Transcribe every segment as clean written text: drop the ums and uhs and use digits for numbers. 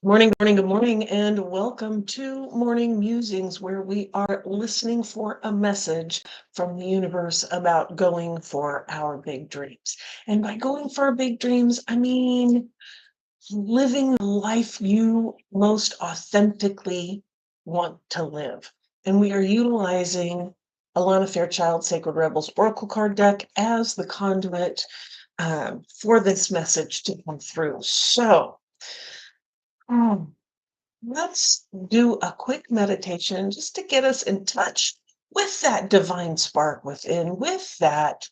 Good morning, and welcome to Morning Musings, where we are listening for a message from the universe about going for our big dreams. And by going for our big dreams, I mean living the life you most authentically want to live. And we are utilizing Alana Fairchild Sacred Rebels Oracle card deck as the conduit for this message to come through. So, let's do a quick meditation just to get us in touch with that divine spark within, with that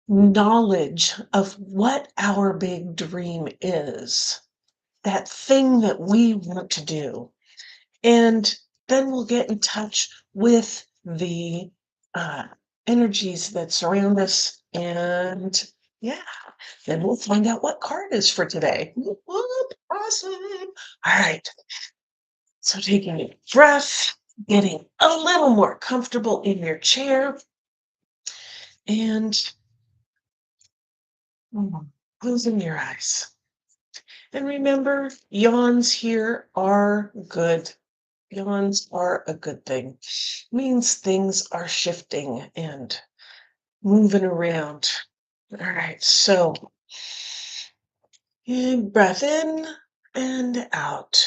knowledge of what our big dream is, that thing that we want to do. And then we'll get in touch with the uh, energies that surround us. And yeah, then we'll find out what card is for today. Whoop, awesome. All right. So taking a breath, getting a little more comfortable in your chair, and closing your eyes. And remember, yawns here are good. Yawns are a good thing. Means things are shifting and moving around. All right, so breath in and out.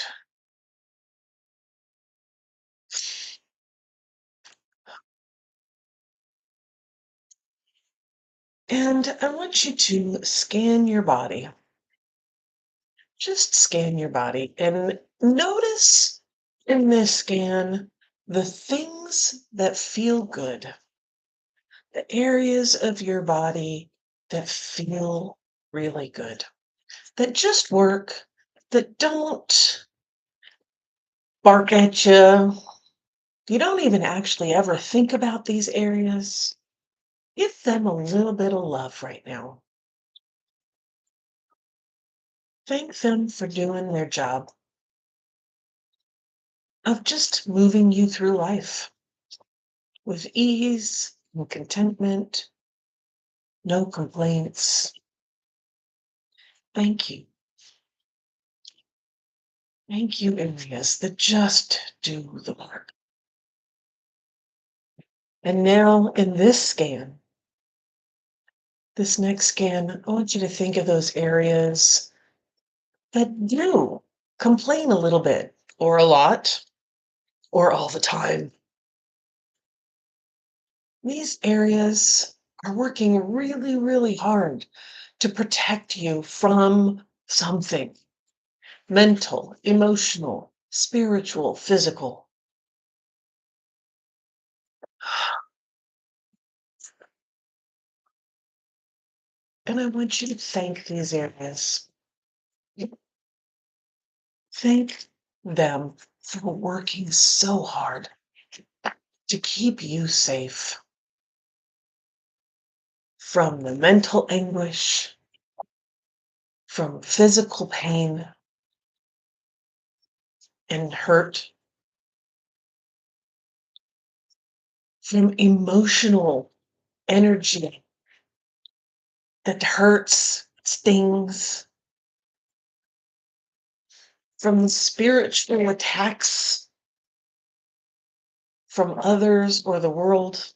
And I want you to scan your body. Just scan your body and notice in this scan the things that feel good, the areas of your body that feel really good, that just work, that don't bark at you. You don't even actually ever think about these areas. Give them a little bit of love right now. Thank them for doing their job of just moving you through life with ease and contentment, no complaints. Thank you. Thank you, areas that just do the work. And now in this scan, this next scan, I want you to think of those areas that do complain a little bit, or a lot, or all the time. These areas are working really, really hard to protect you from something mental, emotional, spiritual, physical. And I want you to thank these areas. Thank them for working so hard to keep you safe from the mental anguish, from physical pain and hurt, from emotional energy that hurts, stings, from spiritual attacks from others or the world.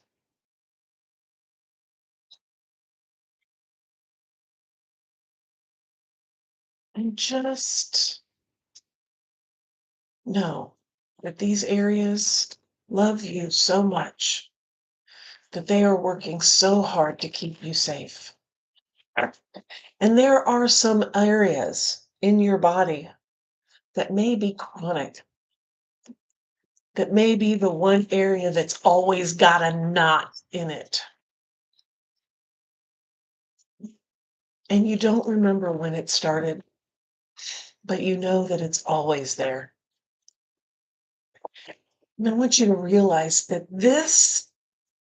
And just know that these areas love you so much that they are working so hard to keep you safe. And there are some areas in your body that may be chronic, that may be the one area that's always got a knot in it. And you don't remember when it started, but you know that it's always there. And I want you to realize that this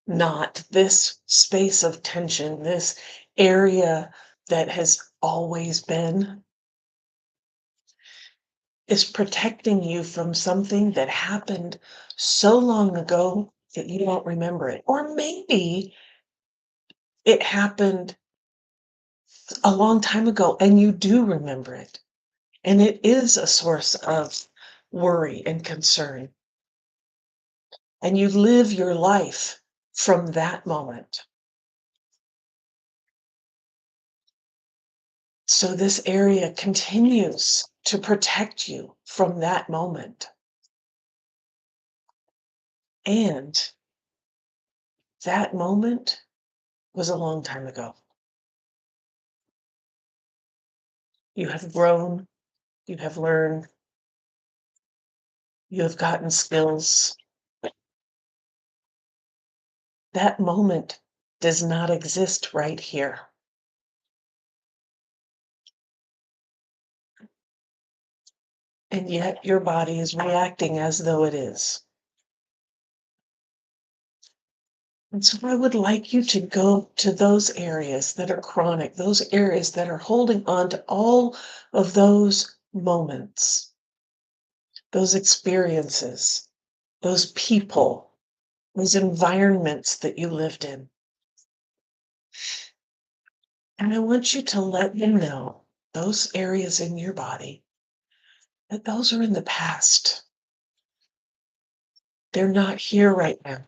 knot, this space of tension, this area that has always been, is protecting you from something that happened so long ago that you don't remember it. Or maybe it happened a long time ago and you do remember it. And it is a source of worry and concern. And you live your life from that moment. So this area continues to protect you from that moment. And that moment was a long time ago. You have grown, you have learned, you have gotten skills. That moment does not exist right here. And yet your body is reacting as though it is. And so I would like you to go to those areas that are chronic, those areas that are holding on to all of those moments, those experiences, those people, those environments that you lived in. And I want you to let them know, those areas in your body, that those are in the past. They're not here right now.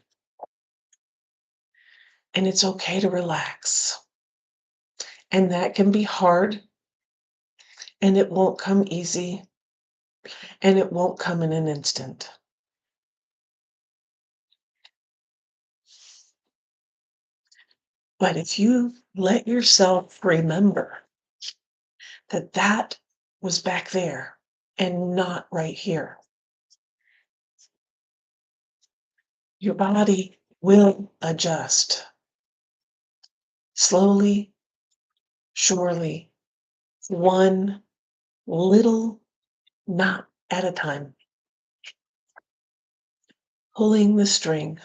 And it's okay to relax. And that can be hard, and it won't come easy, and it won't come in an instant. But if you let yourself remember that that was back there and not right here, your body will adjust slowly, surely, one little knot at a time, pulling the string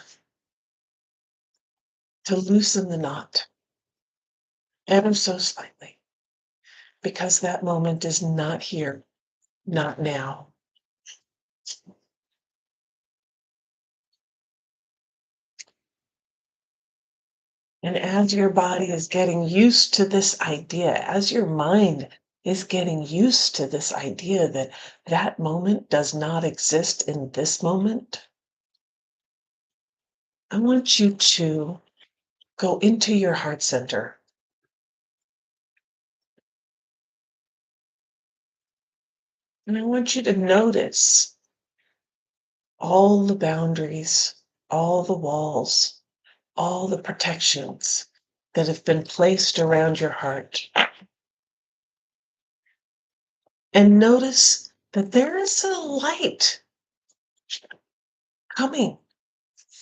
to loosen the knot ever so slightly, because that moment is not here, not now. And as your body is getting used to this idea, as your mind is getting used to this idea that that moment does not exist in this moment, I want you to go into your heart center. And I want you to notice all the boundaries, all the walls, all the protections that have been placed around your heart. And notice that there is a light coming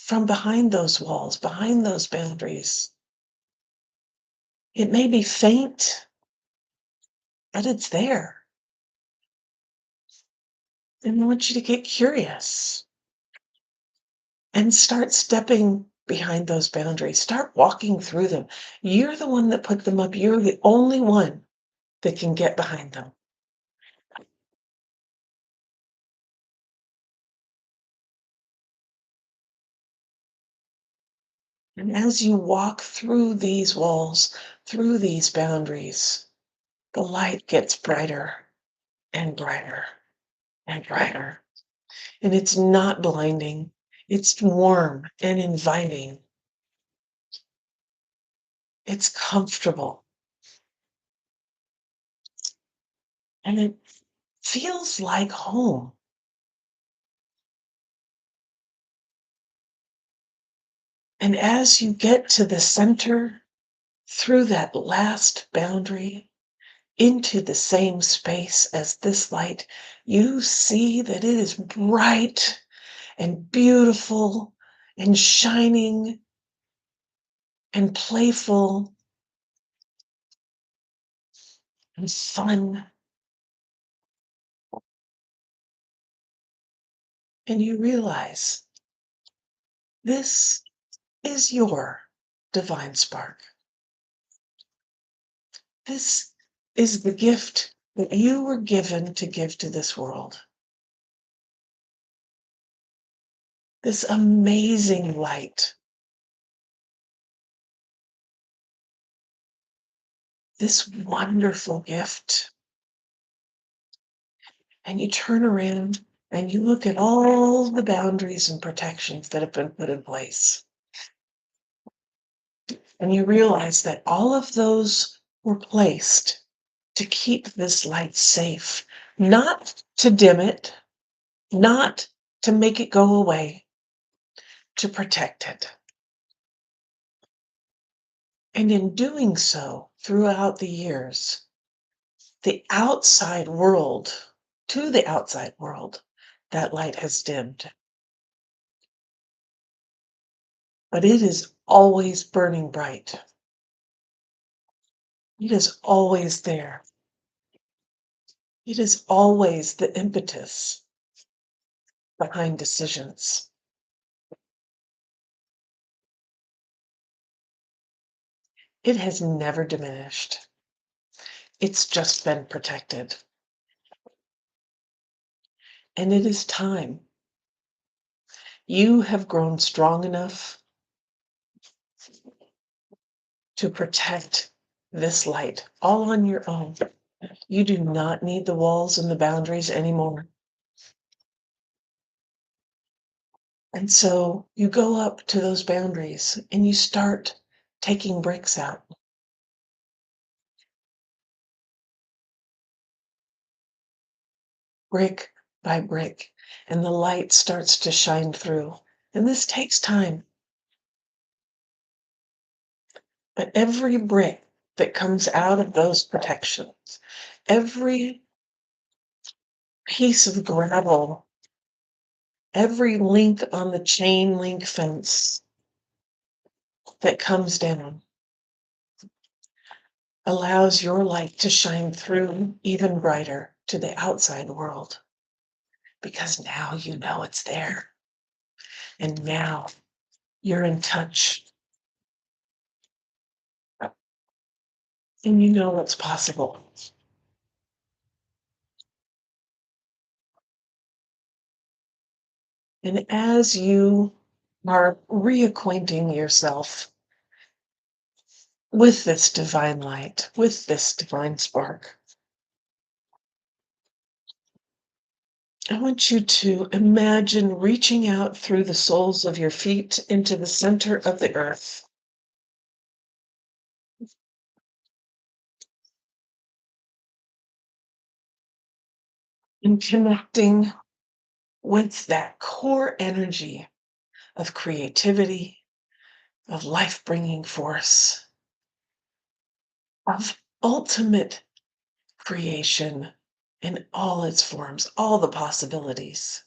from behind those walls, behind those boundaries. It may be faint, but it's there. And I want you to get curious and start stepping behind those boundaries. Start walking through them. You're the one that put them up. You're the only one that can get behind them. And as you walk through these walls, through these boundaries, the light gets brighter and brighter and brighter. And it's not blinding. It's warm and inviting. It's comfortable. And it feels like home. And as you get to the center, through that last boundary, into the same space as this light, you see that it is bright and beautiful and shining and playful and fun. And you realize this is your divine spark. This is the gift that you were given to give to this world. This amazing light. This wonderful gift. and you turn around and you look at all the boundaries and protections that have been put in place. And you realize that all of those were placed to keep this light safe, not to dim it, not to make it go away, to protect it. And in doing so, throughout the years, the outside world, to the outside world, that light has dimmed. But it is always burning bright. It is always there. It is always the impetus behind decisions. It has never diminished. It's just been protected. And it is time. You have grown strong enough to protect this light all on your own. You do not need the walls and the boundaries anymore. And so you go up to those boundaries and you start taking bricks out. Brick by brick, and the light starts to shine through. And this takes time. But every brick that comes out of those protections, every piece of gravel, every link on the chain link fence that comes down allows your light to shine through even brighter to the outside world. Because now you know it's there. And now you're in touch. And you know what's possible. And as you are reacquainting yourself with this divine light, with this divine spark, I want you to imagine reaching out through the soles of your feet into the center of the earth. And connecting with that core energy of creativity, of life-bringing force, of ultimate creation in all its forms, all the possibilities.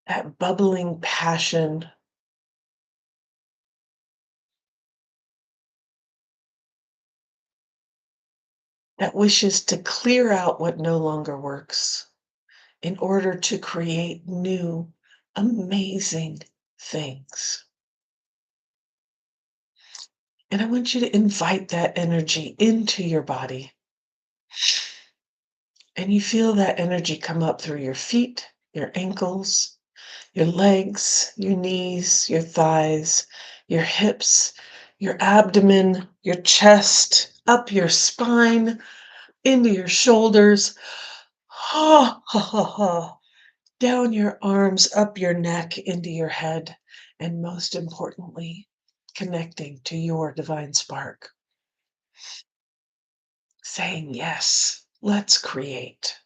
That bubbling passion, that wishes to clear out what no longer works in order to create new, amazing things. And I want you to invite that energy into your body. And you feel that energy come up through your feet, your ankles, your legs, your knees, your thighs, your hips, your abdomen, your chest, up your spine, into your shoulders, ha, ha, ha, ha, down your arms, up your neck, into your head, and most importantly, connecting to your divine spark. Saying, yes, let's create.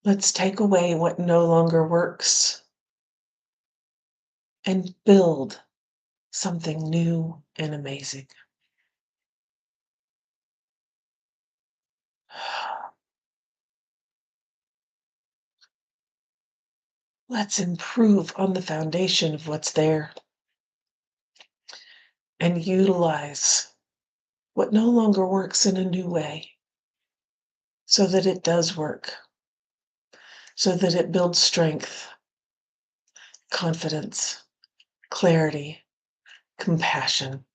Let's take away what no longer works and build something new and amazing. Let's improve on the foundation of what's there and utilize what no longer works in a new way so that it does work, so that it builds strength, confidence, clarity, compassion.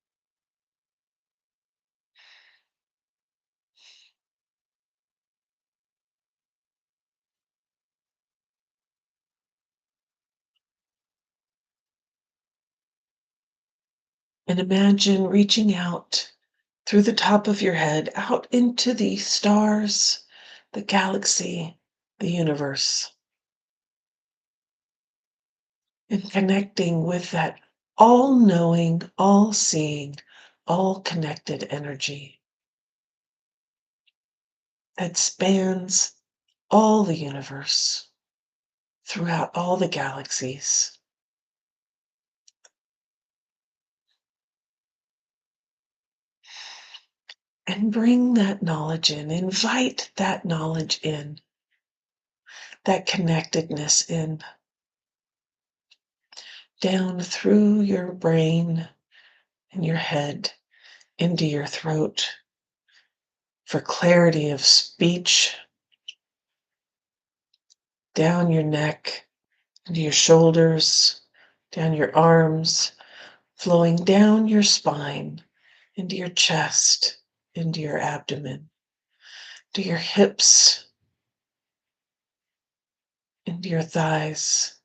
And imagine reaching out through the top of your head, out into the stars, the galaxy, the universe, and connecting with that all-knowing, all-seeing, all-connected energy that spans all the universe, throughout all the galaxies. And bring that knowledge in, invite that knowledge in, that connectedness in, down through your brain and your head into your throat for clarity of speech, down your neck, into your shoulders, down your arms, flowing down your spine, into your chest, into your abdomen, to your hips, into your thighs,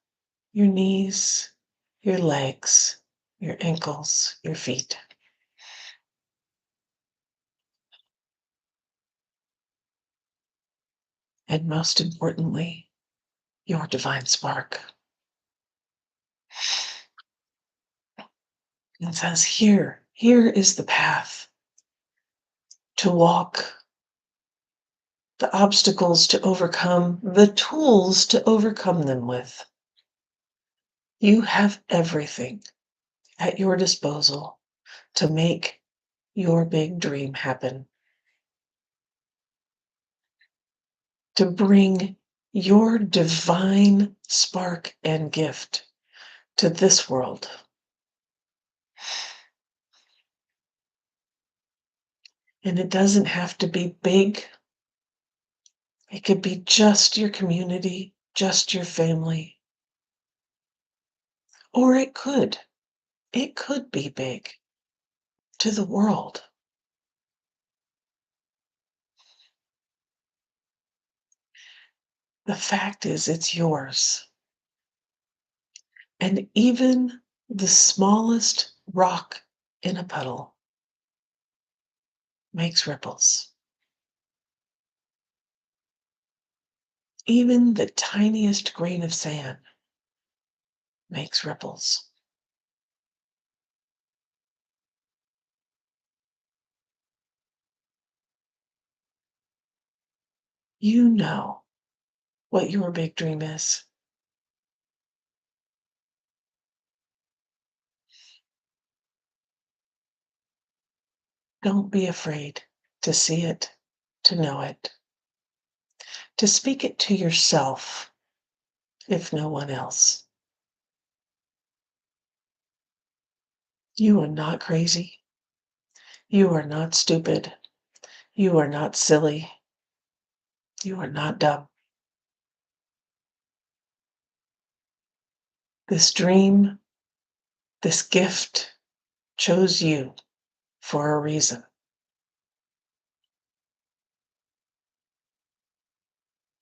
your knees, your legs, your ankles, your feet. And most importantly, your divine spark. And says, here is the path to walk, the obstacles to overcome, the tools to overcome them with. You have everything at your disposal to make your big dream happen, to bring your divine spark and gift to this world. And it doesn't have to be big. It could be just your community, just your family. Or it could be big to the world. The fact is, it's yours. And even the smallest rock in a puddle makes ripples. Even the tiniest grain of sand makes ripples. You know what your big dream is. Don't be afraid to see it, to know it, to speak it to yourself, if no one else. You are not crazy. You are not stupid. You are not silly. You are not dumb. This dream, this gift chose you for a reason.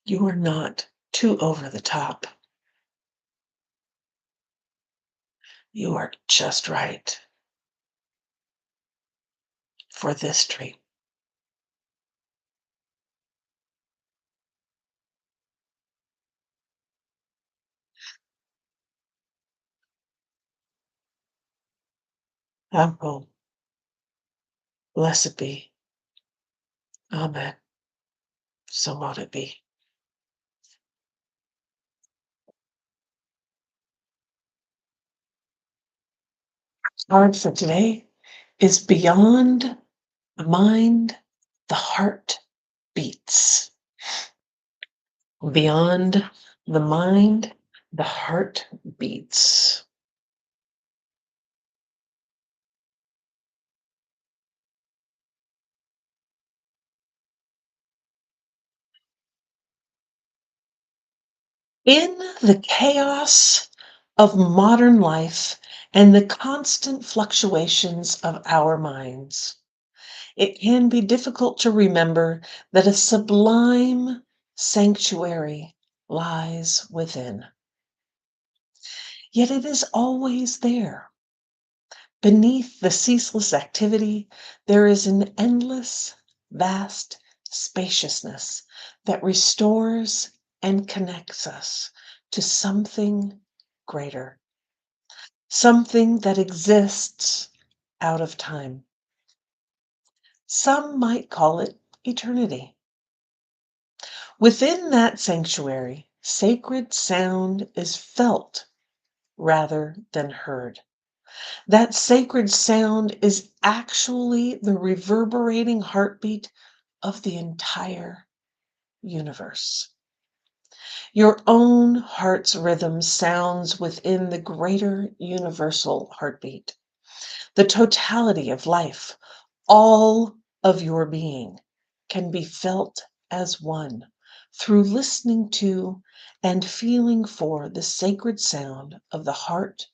You are not too over the top. You are just right for this dream. Amen. Blessed be. Amen. So mote it be. Card for today is beyond the mind, the heart beats. Beyond the mind, the heart beats. In the chaos of modern life and the constant fluctuations of our minds, it can be difficult to remember that a sublime sanctuary lies within. Yet it is always there, Beneath the ceaseless activity, there is an endless, vast spaciousness that restores and connects us to something greater, something that exists out of time. Some might call it eternity. Within that sanctuary, sacred sound is felt rather than heard. That sacred sound is actually the reverberating heartbeat of the entire universe. Your own heart's rhythm sounds within the greater universal heartbeat. The totality of life, all of your being, can be felt as one through listening to and feeling for the sacred sound of the heart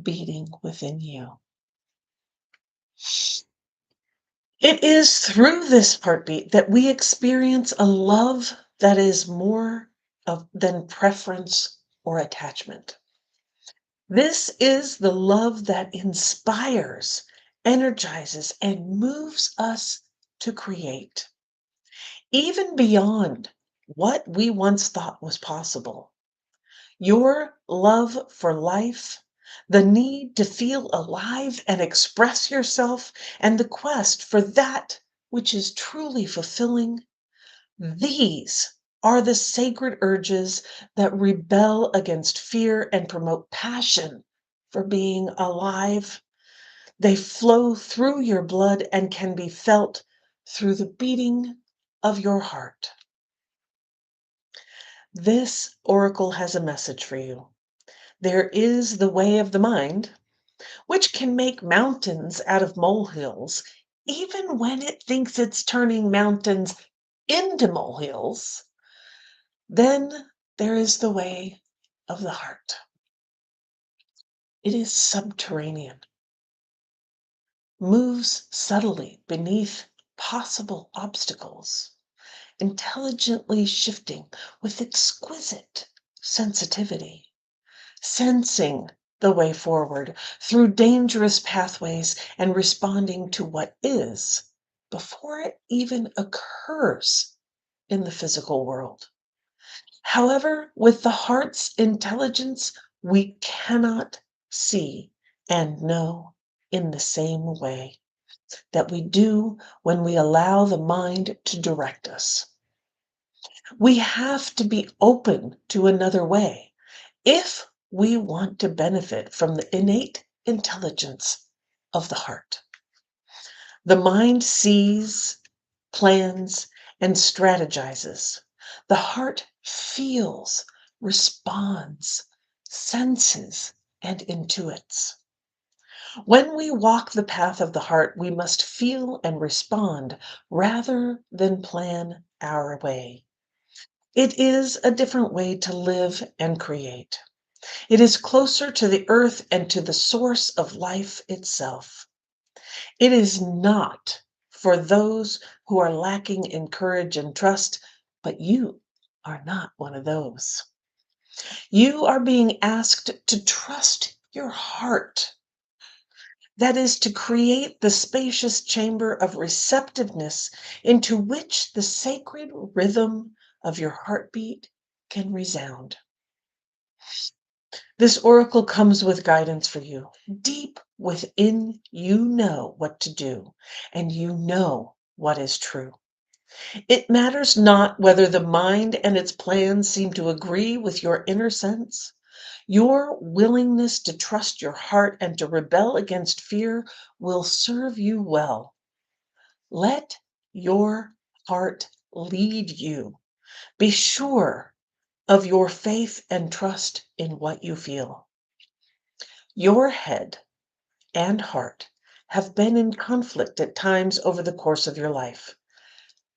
beating within you. It is through this heartbeat that we experience a love that is more than preference or attachment. This is the love that inspires, energizes, and moves us to create, even beyond what we once thought was possible. Your love for life, the need to feel alive and express yourself, and the quest for that which is truly fulfilling, these are the sacred urges that rebel against fear and promote passion for being alive. They flow through your blood and can be felt through the beating of your heart. This oracle has a message for you. There is the way of the mind, which can make mountains out of molehills, even when it thinks it's turning mountains into molehills. Then there is the way of the heart. It is subterranean, moves subtly beneath possible obstacles, intelligently shifting with exquisite sensitivity, sensing the way forward through dangerous pathways and responding to what is before it even occurs in the physical world. However, with the heart's intelligence, we cannot see and know in the same way that we do when we allow the mind to direct us. We have to be open to another way if we want to benefit from the innate intelligence of the heart. The mind sees, plans, and strategizes. The heart feels, responds, senses, and intuits. When we walk the path of the heart, we must feel and respond rather than plan our way. It is a different way to live and create. It is closer to the earth and to the source of life itself. It is not for those who are lacking in courage and trust, but you are not one of those. You are being asked to trust your heart. That is to create the spacious chamber of receptiveness into which the sacred rhythm of your heartbeat can resound. This oracle comes with guidance for you. Deep within, you know what to do, and you know what is true. It matters not whether the mind and its plans seem to agree with your inner sense. Your willingness to trust your heart and to rebel against fear will serve you well. Let your heart lead you. Be sure of your faith and trust in what you feel. Your head and heart have been in conflict at times over the course of your life.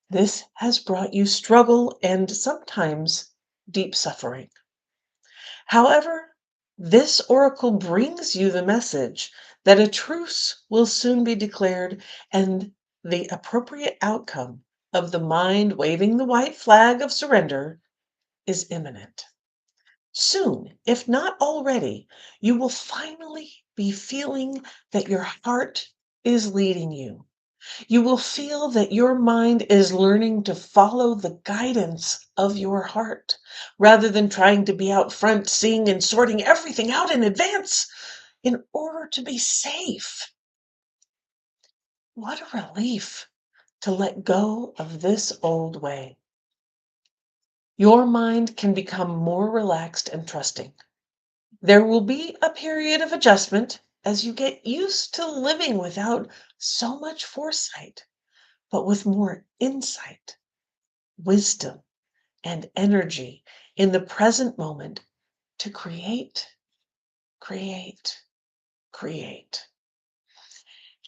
This has brought you struggle and sometimes deep suffering. However, this oracle brings you the message that a truce will soon be declared and the appropriate outcome of the mind waving the white flag of surrender is imminent. Soon, if not already, you will finally be feeling that your heart is leading you. You will feel that your mind is learning to follow the guidance of your heart rather than trying to be out front, seeing and sorting everything out in advance in order to be safe. What a relief to let go of this old way. Your mind can become more relaxed and trusting. There will be a period of adjustment as you get used to living without so much foresight, but with more insight, wisdom, and energy in the present moment to create, create, create.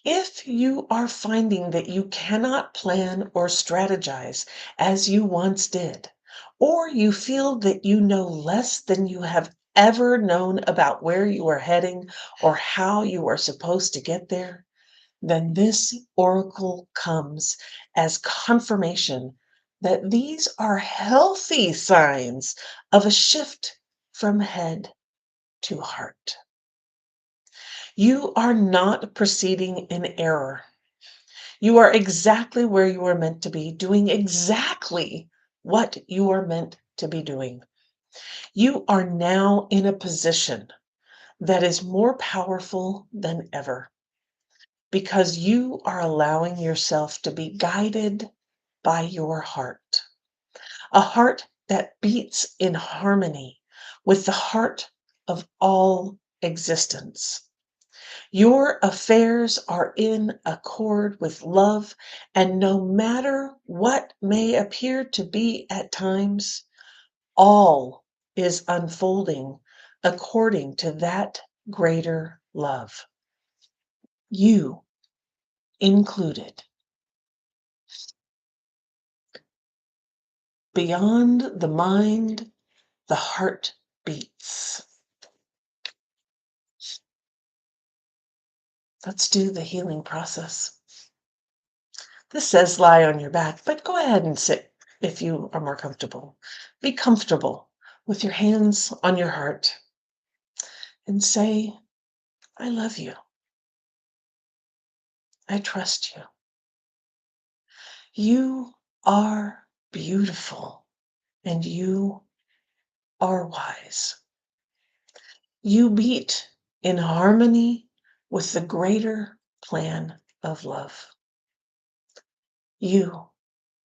If you are finding that you cannot plan or strategize as you once did, or you feel that you know less than you have ever known about where you are heading or how you are supposed to get there, then this oracle comes as confirmation that these are healthy signs of a shift from head to heart. You are not proceeding in error. You are exactly where you are meant to be, doing exactly what you are meant to be doing. You are now in a position that is more powerful than ever because you are allowing yourself to be guided by your heart, a heart that beats in harmony with the heart of all existence. Your affairs are in accord with love, and no matter what may appear to be at times, all is unfolding according to that greater love. You included. Beyond the mind, the heart beats. Let's do the healing process. This says lie on your back, but go ahead and sit if you are more comfortable. Be comfortable with your hands on your heart and say, I love you. I trust you. You are beautiful and you are wise. You beat in harmony with the greater plan of love. You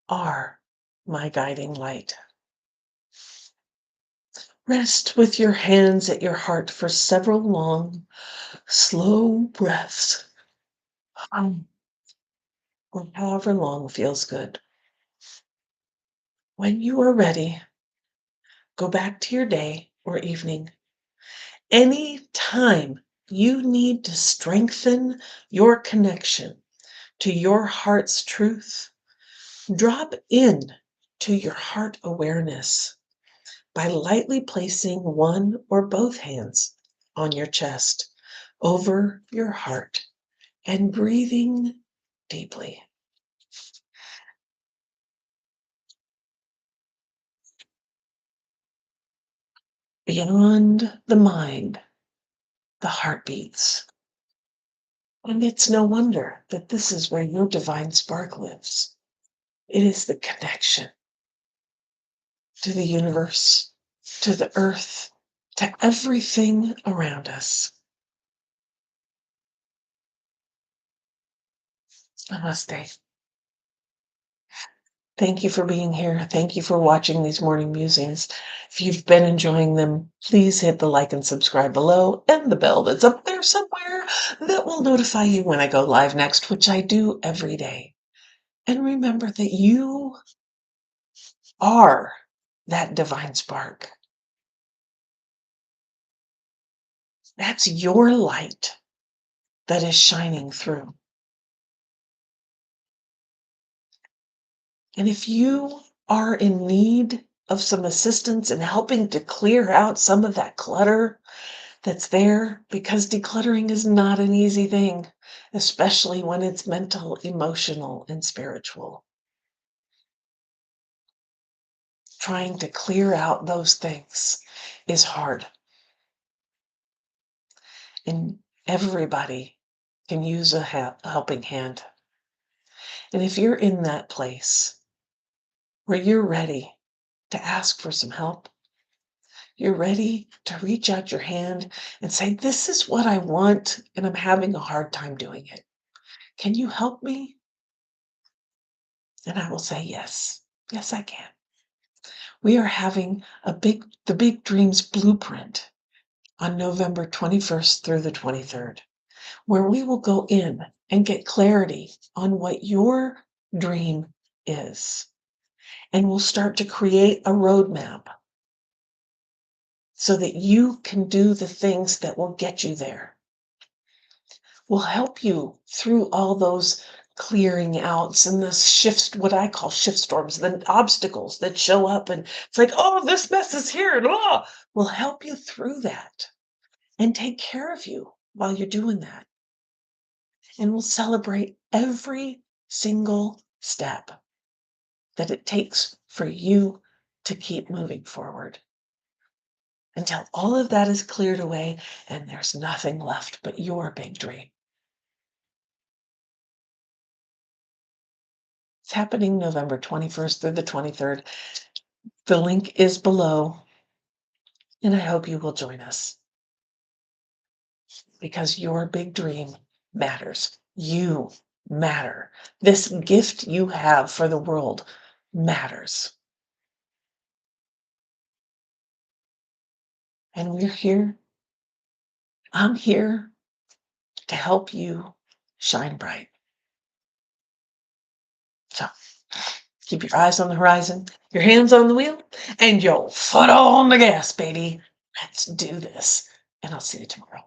are my guiding light. Rest with your hands at your heart for several long, slow breaths, or however long feels good. When you are ready, go back to your day or evening. Any time you need to strengthen your connection to your heart's truth, drop in to your heart awareness by lightly placing one or both hands on your chest over your heart and breathing deeply. Beyond the mind, the heart beats. And it's no wonder that this is where your divine spark lives. It is the connection to the universe, to the earth, to everything around us. Namaste. Thank you for being here. Thank you for watching these morning musings. If you've been enjoying them, please hit the like and subscribe below and the bell that's up there somewhere that will notify you when I go live next, which I do every day. And remember that you are that divine spark. That's your light that is shining through. And if you are in need of some assistance in helping to clear out some of that clutter that's there, because decluttering is not an easy thing, especially when it's mental, emotional, and spiritual. Trying to clear out those things is hard. And Everybody can use a helping hand. And if you're in that place where you're ready to ask for some help, you're ready to reach out your hand and say, this is what I want, and I'm having a hard time doing it. Can you help me? And I will say, yes. Yes, I can. We are having the Big Dreams Blueprint on November 21st through the 23rd, where we will go in and get clarity on what your dream is. And we'll start to create a roadmap so that you can do the things that will get you there. We'll help you through all those clearing outs and the shifts, what I call shift storms, the obstacles that show up, and it's like, oh, this mess is here, and we'll help you through that and take care of you while you're doing that. And we'll celebrate every single step that it takes for you to keep moving forward until all of that is cleared away and there's nothing left but your big dream. It's happening November 21st through the 23rd. The link is below, and I hope you will join us because your big dream matters. You matter. This gift you have for the world matters. And we're here. I'm here to help you shine bright. So keep your eyes on the horizon, your hands on the wheel, and your foot on the gas, baby. Let's do this. And I'll see you tomorrow.